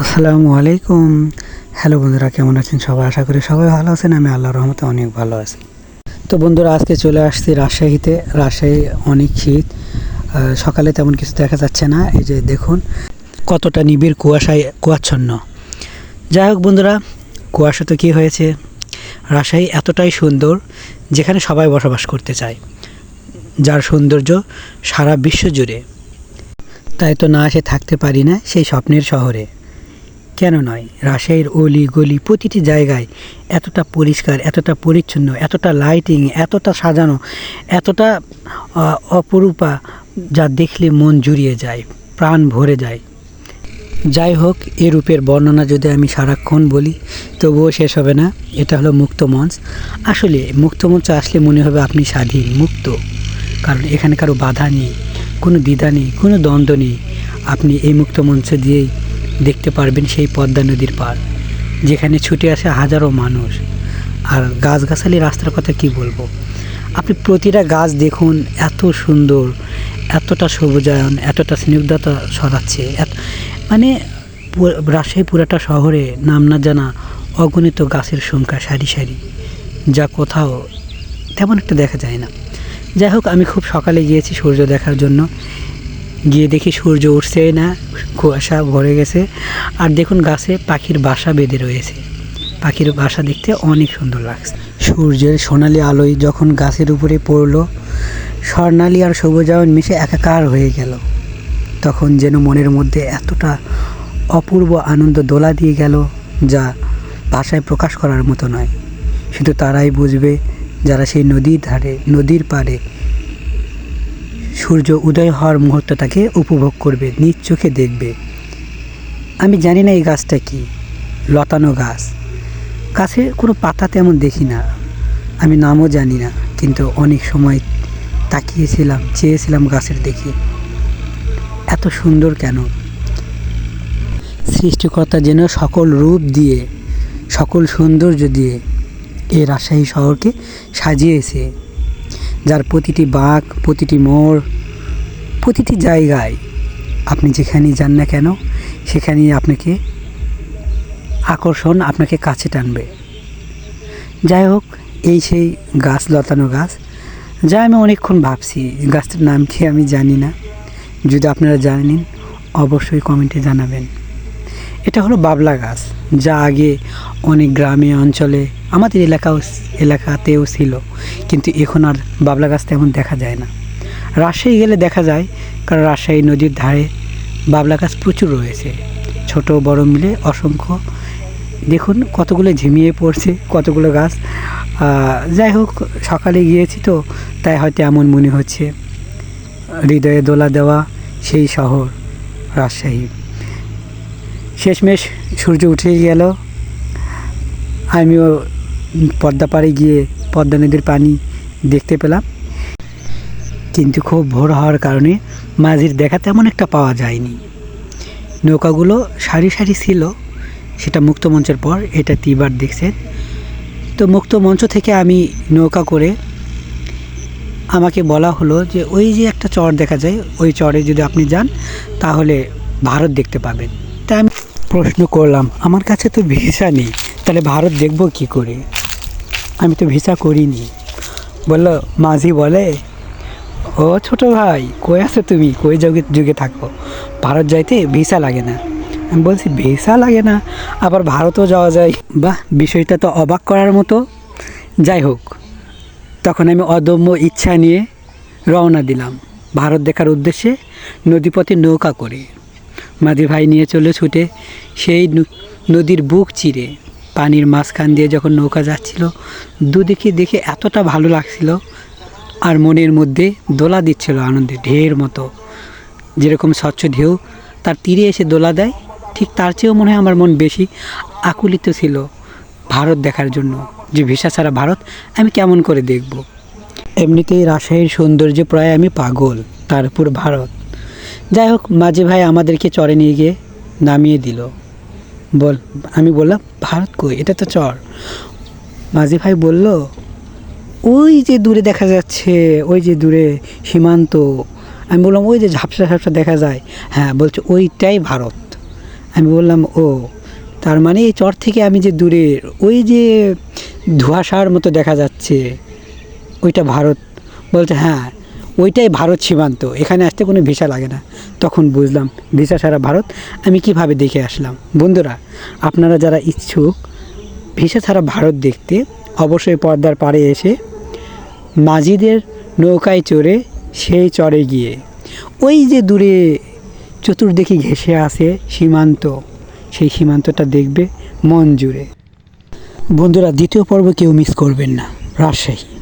আসসালামু আলাইকুম। হ্যালো বন্ধুরা, কেমন আছেন সবাই? আশা করি সবাই ভালো আছেন। আমি আল্লাহর রহমতে অনেক ভালো আছি। তো বন্ধুরা, আজকে চলে আসছি রাজশাহীতে। রাজশাহী অনেক শীত, সকালে তেমন কিছু দেখা যাচ্ছে না। এই যে দেখুন কতটা নিবিড় কুয়াশায় কুয়াচ্ছন্ন। যাই হোক বন্ধুরা, কুয়াশা তো কী হয়েছে, রাজশাহী এতটাই সুন্দর যেখানে সবাই বসবাস করতে চায়, যার সৌন্দর্য সারা বিশ্ব জুড়ে। তাই তো না এসে থাকতে পারি না সেই স্বপ্নের শহরে। কেন নয়, রাজশাহীর অলি গলি প্রতিটি জায়গায় এতটা পরিষ্কার, এতটা পরিচ্ছন্ন, এতটা লাইটিং, এতটা সাজানো, এতটা অপরূপা, যা দেখলে মন জুড়িয়ে যায়, প্রাণ ভরে যায়। যাই হোক, এ রূপের বর্ণনা যদি আমি সারাক্ষণ বলি তবুও শেষ হবে না। এটা হলো মুক্ত মঞ্চ। আসলে মুক্ত মঞ্চে আসলে মনে হবে আপনি স্বাধীন, মুক্ত। কারণ এখানে কারো বাধা নেই, কোনো দ্বিধা নেই, কোনো দ্বন্দ্ব নেই। আপনি এই মুক্ত মঞ্চ দিয়েই দেখতে পারবেন সেই পদ্মা নদীর পার, যেখানে ছুটে আসে হাজারো মানুষ। আর গাছগাছালি, রাস্তার কথা কি বলবো, আপনি প্রতিটা গাছ দেখুন, এত সুন্দর, এতটা সবুজায়ন, এতটা স্নিগ্ধতা ছড়াচ্ছে। মানে রাজশাহী পুরাটা শহরে নাম না জানা অগণিত গাছের সংখ্যা, সারি সারি, যা কোথাও তেমন একটা দেখা যায় না। যাই হোক, আমি খুব সকালে গিয়েছি সূর্য দেখার জন্য। গিয়ে দেখি সূর্য উঠছেই না, কুয়াশা ভরে গেছে। আর দেখুন গাছে পাখির বাসা বেঁধে রয়েছে। পাখির বাসা দেখতে অনেক সুন্দর লাগছে। সূর্যের সোনালি আলোয় যখন গাছের উপরে পড়লো, স্বর্ণালী আর সবুজায়ন মিশে একাকার হয়ে গেল। তখন যেন মনের মধ্যে এতটা অপূর্ব আনন্দ দোলা দিয়ে গেল, যা ভাষায় প্রকাশ করার মতো নয়। শুধু তারাই বুঝবে যারা সেই নদীর ধারে, নদীর পাড়ে সূর্য উদয় হওয়ার মুহূর্তটাকে উপভোগ করবে, নিজ চোখে দেখবে। আমি জানি না এই গাছটা কি, লতানো গাছ। গাছে কোনো পাতা তেমন দেখি না, আমি নামও জানি না, কিন্তু অনেক সময় তাকিয়েছিলাম, চেয়েছিলাম গাছের দেখি এত সুন্দর কেন। সৃষ্টিকর্তা যেন সকল রূপ দিয়ে, সকল সৌন্দর্য দিয়ে এই রাজশাহী শহরকে সাজিয়েছে, যার প্রতিটি বাঁক, প্রতিটি মোড়, প্রতিটি জায়গায় আপনি যেখানেই যান না কেন, সেখানেই আপনাকে আকর্ষণ, আপনাকে কাছে টানবে। যাই হোক, এই সেই গাছ, লতানো গাছ, যা আমি অনেকক্ষণ ভাবছি গাছটার নাম কি আমি জানি না। যদি আপনারা জানেন অবশ্যই কমেন্টে জানাবেন। এটা হলো বাবলা গাছ, যা আগে অনেক গ্রামে অঞ্চলে, আমাদের এলাকাতেও ছিল, কিন্তু এখন আর বাবলা গাছ তেমন দেখা যায় না। রাজশাহী গেলে দেখা যায়, কারণ রাজশাহী নদীর ধারে বাবলা গাছ প্রচুর রয়েছে, ছোট বড় মিলে অসংখ্য। দেখুন কতগুলো ঝিমিয়ে পড়ছে, কতগুলো গাছ। যাই হোক, সকালে গিয়েছি তো তাই হয়তো এমন মনে হচ্ছে। হৃদয়ে দোলা দেওয়া সেই শহর রাজশাহী। শেষমেশ সূর্য উঠে গেল, আমিও পদ্মা পাড়ে গিয়ে পদ্মা নদীর পানি দেখতে পেলাম। কিন্তু খুব ভোর হওয়ার কারণে মাঝির দেখা তেমন একটা পাওয়া যায়নি। নৌকাগুলো সারি সারি ছিল, সেটা মুক্ত মঞ্চের পর। এটা তিবার দেখছেন তো। মুক্ত মঞ্চ থেকে আমি নৌকা করে, আমাকে বলা হলো যে ওই যে একটা চর দেখা যায়, ওই চরে যদি আপনি যান তাহলে ভারত দেখতে পাবেন। তাই আমি প্রশ্ন করলাম, আমার কাছে তো ভিসা নেই, তাহলে ভারত দেখব কি করে? আমি তো ভিসা করিনি। বলল মাঝি, বলে ও ছোট ভাই, কই আছো তুমি, কই যুগে থাকো, ভারত যাইতে ভিসা লাগে না। আমি বলছি ভিসা লাগে না, আবার ভারতও যাওয়া যায়? বাহ, বিষয়টা তো অবাক করার মতো। যাই হোক, তখন আমি অদম্য ইচ্ছা নিয়ে রওনা দিলাম ভারত দেখার উদ্দেশ্যে, নদীপথে নৌকা করে। মাঝি ভাই নিয়ে চলে ছুটে সেই নদীর বুক চিরে পানির মাঝখান দিয়ে যখন নৌকা যাচ্ছিল, দুদিকে দেখে এতটা ভালো লাগছিল, আর মনের মধ্যে দোলা দিচ্ছিল আনন্দে ঢের মতো। যেরকম স্বচ্ছ ঢেউ তার তীরে এসে দোলা দেয়, ঠিক তার চেয়েও মনে হয় আমার মন বেশি আকুলিত ছিল ভারত দেখার জন্য, যে ভিসা ছাড়া ভারত আমি কেমন করে দেখব। এমনিতেই রাজশাহীর সৌন্দর্যে প্রায় আমি পাগল, তারপর ভারত। যাই হোক, মাঝি ভাই আমাদেরকে চরে নিয়ে গিয়ে নামিয়ে দিল। আমি বললাম ভারত কই, এটা তো চর। মাঝি ভাই বলল ওই যে দূরে দেখা যাচ্ছে, ওই যে দূরে সীমান্ত। আমি বললাম ওই যে ঝাপসা ঝাপসা দেখা যায়। হ্যাঁ, বলছে ওইটাই ভারত। আমি বললাম ও, তার মানে এই চর থেকে আমি যে দূরে ওই যে ধোঁয়াশার মতো দেখা যাচ্ছে ওইটা ভারত। বলছে হ্যাঁ, ওইটাই ভারত সীমান্ত, এখানে আসতে কোনো ভিসা লাগে না। তখন বুঝলাম ভিসা ছাড়া ভারত। আমি কিভাবে দেখে আসলাম। বন্ধুরা, আপনারা যারা ইচ্ছুক ভিসা ছাড়া ভারত দেখতে, অবশ্যই পর্দার পাড়ে এসে মাঝিদের নৌকায় চড়ে সেই চরে গিয়ে ওই যে দূরে চতুর্দিকে ঘেঁষে আসে সীমান্ত, সেই সীমান্তটা দেখবে মন জুড়ে। বন্ধুরা, দ্বিতীয় পর্ব কেউ মিস করবেন না। রাজশাহী।